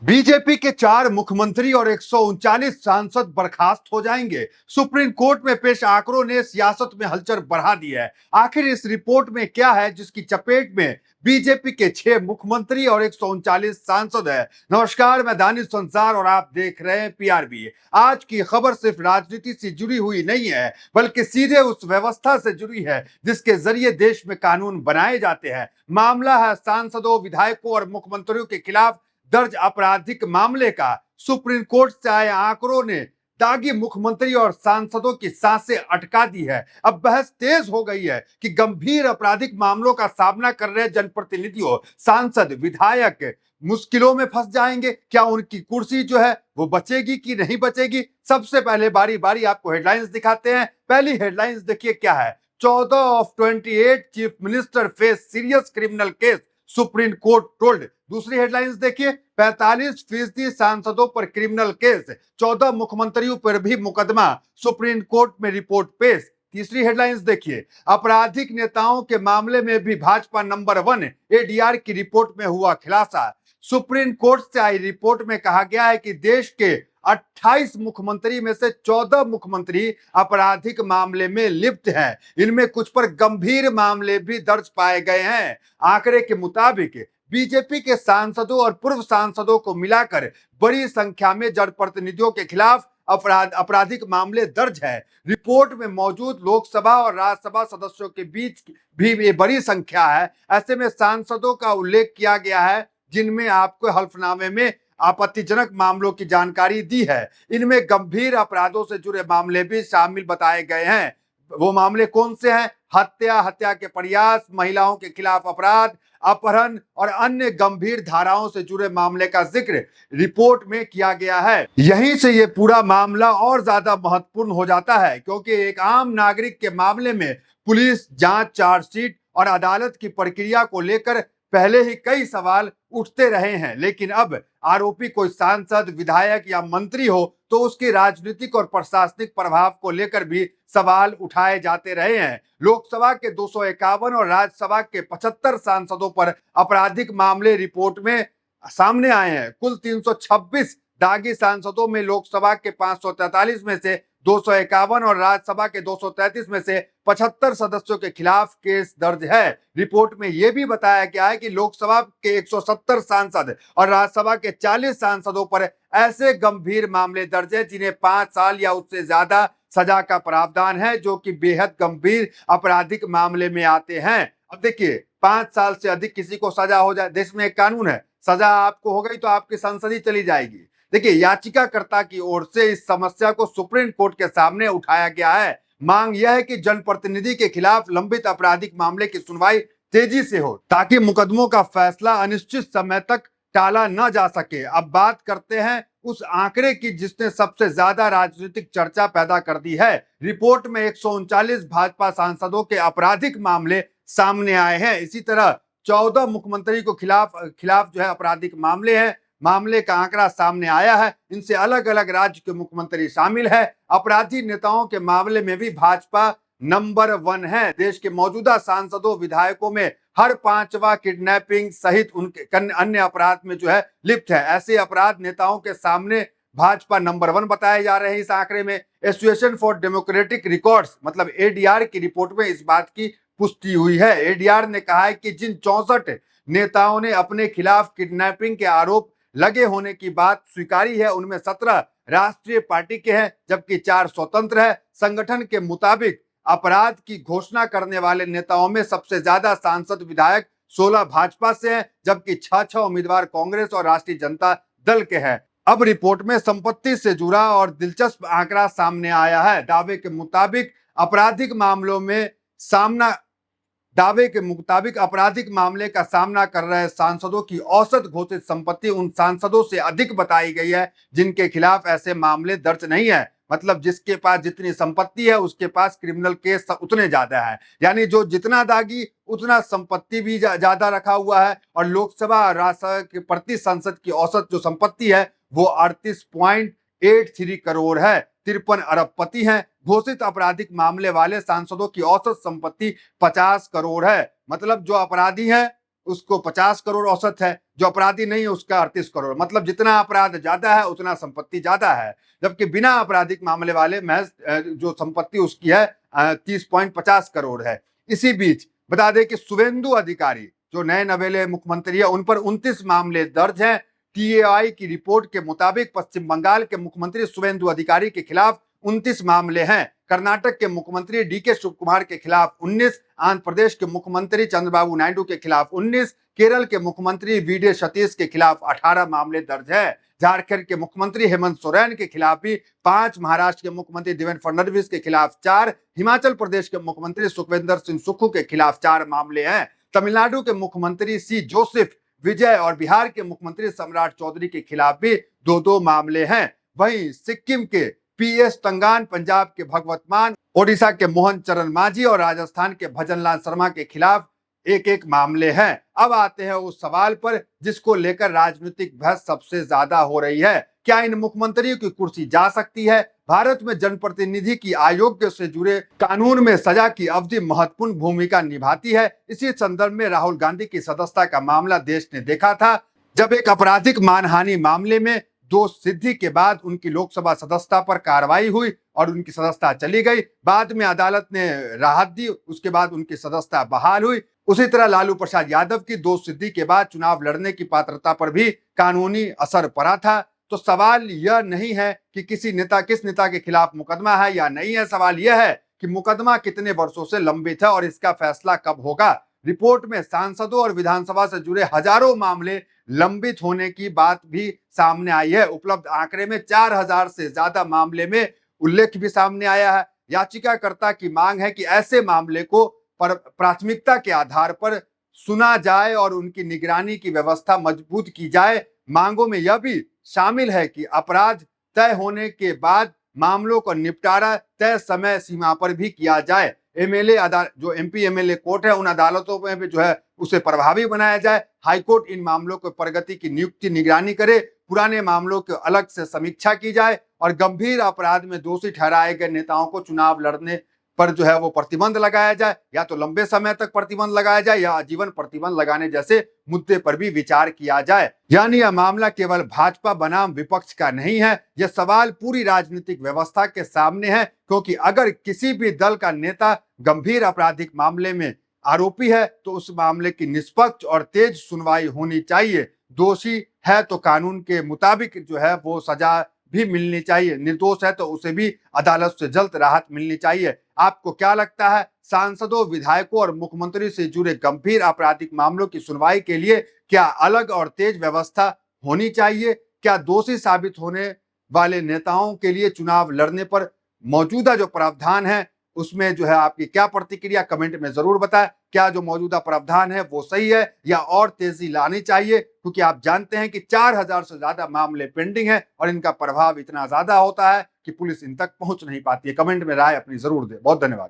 BJP के 4 मुख्यमंत्री और 139 सांसद बर्खास्त हो जाएंगे। सुप्रीम कोर्ट में पेश आंकड़ों ने सियासत में हलचल बढ़ा दी है। आखिर इस रिपोर्ट में क्या है जिसकी चपेट में बीजेपी के 6 मुख्यमंत्री और 139 सांसद है। नमस्कार, मैं दानिश संसार और आप देख रहे हैं पीआरबी। आज की खबर सिर्फ राजनीति से जुड़ी हुई नहीं है, बल्कि सीधे उस व्यवस्था से जुड़ी है जिसके जरिए देश में कानून बनाए जाते हैं। मामला है सांसदों, विधायकों और मुख्यमंत्रियों के खिलाफ दर्ज आपराधिक मामले का। सुप्रीम कोर्ट से आए आंकड़ों ने दागी मुख्यमंत्री और सांसदों की सांसें अटका दी है। अब बहस तेज हो गई है कि गंभीर आपराधिक मामलों का सामना कर रहे जनप्रतिनिधियों, सांसद, विधायक मुश्किलों में फंस जाएंगे। क्या उनकी कुर्सी जो है वो बचेगी कि नहीं बचेगी? सबसे पहले बारी बारी आपको हेडलाइंस दिखाते हैं। पहली हेडलाइंस देखिए क्या है। 14 of 28 chief minister face serious criminal case, supreme court told. दूसरी हेडलाइंस देखिए, 45% सांसदों पर क्रिमिनल केस, 14 मुख्यमंत्रियों पर भी मुकदमा, सुप्रीम कोर्ट में रिपोर्ट पेश। तीसरी हेडलाइंस देखिए, आपराधिक नेताओं के मामले में भी भाजपा नंबर 1, एडीआर की रिपोर्ट में हुआ खुलासा। सुप्रीम कोर्ट से आई रिपोर्ट में कहा गया है कि देश के 28 मुख्यमंत्री में से 14 मुख्यमंत्री आपराधिक मामले में लिप्त हैं। इनमें कुछ पर गंभीर मामले भी दर्ज पाए गए हैं। आंकड़े के मुताबिक बीजेपी के सांसदों और पूर्व सांसदों को मिलाकर बड़ी संख्या में जनप्रतिनिधियों के खिलाफ आपराधिक मामले दर्ज है। रिपोर्ट में मौजूद लोकसभा और राज्यसभा सदस्यों के बीच भी ये बड़ी संख्या है। ऐसे में सांसदों का उल्लेख किया गया है जिनमें आपको हल्फनामे में आपत्तिजनक मामलों की जानकारी दी है। इनमें गंभीर अपराधों से जुड़े मामले भी शामिल बताए गए हैं। वो मामले कौन से हैं? हत्या के प्रयास, महिलाओं के खिलाफ अपराध, अपहरण और अन्य गंभीर धाराओं से जुड़े मामले का जिक्र रिपोर्ट में किया गया है। यहीं से ये पूरा मामला और ज्यादा महत्वपूर्ण हो जाता है, क्योंकि एक आम नागरिक के मामले में पुलिस जांच, चार्जशीट और अदालत की प्रक्रिया को लेकर पहले ही कई सवाल उठते रहे हैं। लेकिन अब आरोपी कोई सांसद, विधायक या मंत्री हो तो उसके राजनीतिक और प्रशासनिक प्रभाव को लेकर भी सवाल उठाए जाते रहे हैं। लोकसभा के 251 और राज्यसभा के 75 सांसदों पर आपराधिक मामले रिपोर्ट में सामने आए हैं। कुल 326 दागी सांसदों में लोकसभा के 543 में से 251 और राज्यसभा के 233 में से 75 सदस्यों के खिलाफ केस दर्ज है। रिपोर्ट में यह भी बताया गया है कि लोकसभा के 170 सांसद और राज्यसभा के 40 सांसदों पर ऐसे गंभीर मामले दर्ज है जिन्हें 5 साल या उससे ज्यादा सजा का प्रावधान है, जो कि बेहद गंभीर आपराधिक मामले में आते हैं। अब देखिए, 5 साल से अधिक किसी को सजा हो जाए, देश में एक कानून है, सजा आपको हो गई तो आपकी संसद ही चली जाएगी। देखिए, याचिकाकर्ता की ओर से इस समस्या को सुप्रीम कोर्ट के सामने उठाया गया है। मांग यह है कि जनप्रतिनिधि के खिलाफ लंबित आपराधिक मामले की सुनवाई तेजी से हो, ताकि मुकदमों का फैसला अनिश्चित समय तक टाला न जा सके। अब बात करते हैं उस आंकड़े की जिसने सबसे ज्यादा राजनीतिक चर्चा पैदा कर दी है। रिपोर्ट में 139 भाजपा सांसदों के आपराधिक मामले सामने आए हैं। इसी तरह 14 मुख्यमंत्री को खिलाफ जो है आपराधिक मामले हैं। मामले का आंकड़ा सामने आया है। इनसे अलग अलग राज्य के मुख्यमंत्री शामिल है। अपराधी नेताओं के मामले में भी भाजपा नंबर 1 है। देश के मौजूदा सांसदों, विधायकों में हर 5वां किडनैपिंग सहित उनके अन्य अपराध में जो है लिप्त है। ऐसे अपराध नेताओं के सामने भाजपा नंबर 1 बताए जा रहे हैं। इस आंकड़े में एसोसिएशन फॉर डेमोक्रेटिक रिकॉर्ड्स मतलब एडीआर की रिपोर्ट में इस बात की पुष्टि हुई है। एडीआर ने कहा है कि जिन 64 नेताओं ने अपने खिलाफ किडनैपिंग के आरोप लगे होने की बात स्वीकारी है, उनमें 17 राष्ट्रीय पार्टी के हैं, जबकि 4 स्वतंत्र है। संगठन के मुताबिक अपराध की घोषणा करने वाले नेताओं में सबसे ज्यादा सांसद, विधायक 16 भाजपा से हैं, जबकि 6 उम्मीदवार कांग्रेस और राष्ट्रीय जनता दल के हैं। अब रिपोर्ट में संपत्ति से जुड़ा और दिलचस्प आंकड़ा सामने आया है। दावे के मुताबिक आपराधिक मामले का सामना कर रहे सांसदों की औसत घोषित संपत्ति उन सांसदों से अधिक बताई गई है जिनके खिलाफ ऐसे मामले दर्ज नहीं है। मतलब जिसके पास जितनी संपत्ति है उसके पास क्रिमिनल केस उतने ज्यादा है। यानी जो जितना दागी उतना संपत्ति भी ज्यादा रखा हुआ है। और लोकसभा और राज्यसभा के प्रति सांसद की औसत जो संपत्ति है वो 38.83 करोड़ है। 53 अरबपति हैं। घोषित आपराधिक मामले वाले सांसदों की औसत संपत्ति 50 करोड़ है। मतलब जो अपराधी हैं उसको 50 करोड़ औसत है, जो अपराधी नहीं है उसका 38 करोड़। मतलब जितना अपराध ज्यादा है उतना संपत्ति ज्यादा है, जबकि बिना आपराधिक मामले वाले महज जो संपत्ति उसकी है 30.50 करोड़ है। इसी बीच बता दें कि शुवेंदु अधिकारी जो नए नवेले मुख्यमंत्री है उन पर 29 मामले दर्ज हैं। टीएआई की रिपोर्ट के मुताबिक पश्चिम बंगाल के मुख्यमंत्री शुवेंदु अधिकारी के खिलाफ 29 मामले हैं। कर्नाटक के मुख्यमंत्री डीके शिव कुमार के खिलाफ 19, आंध्र प्रदेश के मुख्यमंत्री चंद्रबाबू नायडू के खिलाफ 19, केरल के मुख्यमंत्री वीडी सतीश के खिलाफ 18 मामले दर्ज है। झारखंड के मुख्यमंत्री हेमंत सोरेन के खिलाफ भी 5, महाराष्ट्र के मुख्यमंत्री देवेंद्र फडणवीस के खिलाफ 4, हिमाचल प्रदेश के मुख्यमंत्री सुखविंदर सिंह सुक्खू के खिलाफ 4 मामले हैं। तमिलनाडु के मुख्यमंत्री सी जोसेफ विजय और बिहार के मुख्यमंत्री सम्राट चौधरी के खिलाफ भी 2-2 मामले हैं। वहीं सिक्किम के पीएस तंगान, पंजाब के भगवत मान, ओडिशा के मोहन चरण मांझी और राजस्थान के भजनलाल शर्मा के खिलाफ 1-1 मामले हैं। अब आते हैं उस सवाल पर जिसको लेकर राजनीतिक बहस सबसे ज्यादा हो रही है। क्या इन मुख्यमंत्रियों की कुर्सी जा सकती है? भारत में जनप्रतिनिधि की आयोग से जुड़े कानून में सजा की अवधि महत्वपूर्ण भूमिका निभाती है। इसी संदर्भ में राहुल गांधी की सदस्यता का मामला देश ने देखा था, जब एक आपराधिक मानहानि मामले में दोष सिद्धि के बाद उनकी लोकसभा सदस्यता पर कार्रवाई हुई और उनकी सदस्यता चली गई। बाद में अदालत ने राहत दी, उसके बाद उनकी सदस्यता बहाल हुई। उसी तरह लालू प्रसाद यादव की दोष सिद्धि के बाद चुनाव लड़ने की पात्रता पर भी कानूनी असर पड़ा था। तो सवाल यह नहीं है कि किस नेता के खिलाफ मुकदमा है या नहीं है, सवाल यह है कि मुकदमा कितने वर्षों से लंबित है और इसका फैसला कब होगा। रिपोर्ट में सांसदों और विधानसभा से जुड़े हजारों मामले लंबित होने की बात भी सामने आई है। उपलब्ध आंकड़े में 4000 से ज्यादा मामले में उल्लेख भी सामने आया है। याचिकाकर्ता की मांग है कि ऐसे मामले को प्राथमिकता के आधार पर सुना जाए और उनकी निगरानी की व्यवस्था मजबूत की जाए। मांगों में यह भी शामिल है कि अपराध तय होने के बाद मामलों का निपटारा तय समय सीमा पर भी किया जाए। एमएलए अदालत जो एमपी एमएलए कोर्ट है उन अदालतों में भी जो है उसे प्रभावी बनाया जाए। हाईकोर्ट इन मामलों को प्रगति की नियुक्ति निगरानी करे। पुराने मामलों की अलग से समीक्षा की जाए और गंभीर अपराध में दोषी ठहराए गए नेताओं को चुनाव लड़ने पर जो है वो प्रतिबंध लगाया जाए, या तो लंबे समय तक प्रतिबंध लगाया जाए या आजीवन प्रतिबंध लगाने जैसे मुद्दे पर भी विचार किया जाए। यानी यह मामला केवल भाजपा बनाम विपक्ष का नहीं है, यह सवाल पूरी राजनीतिक व्यवस्था के सामने है। क्योंकि अगर किसी भी दल का नेता गंभीर आपराधिक मामले में आरोपी है तो उस मामले की निष्पक्ष और तेज सुनवाई होनी चाहिए। दोषी है तो कानून के मुताबिक जो है वो सजा भी मिलनी चाहिए, निर्दोष है तो उसे भी अदालत से जल्द राहत मिलनी चाहिए। आपको क्या लगता है, सांसदों, विधायकों और मुख्यमंत्री से जुड़े गंभीर आपराधिक मामलों की सुनवाई के लिए क्या अलग और तेज व्यवस्था होनी चाहिए? क्या दोषी साबित होने वाले नेताओं के लिए चुनाव लड़ने पर मौजूदा जो प्रावधान है उसमें जो है आपकी क्या प्रतिक्रिया, कमेंट में जरूर बताएं। क्या जो मौजूदा प्रावधान है वो सही है या और तेजी लानी चाहिए? क्योंकि आप जानते हैं कि 4000 से ज्यादा मामले पेंडिंग है और इनका प्रभाव इतना ज्यादा होता है कि पुलिस इन तक पहुंच नहीं पाती है। कमेंट में राय अपनी जरूर दें। बहुत धन्यवाद।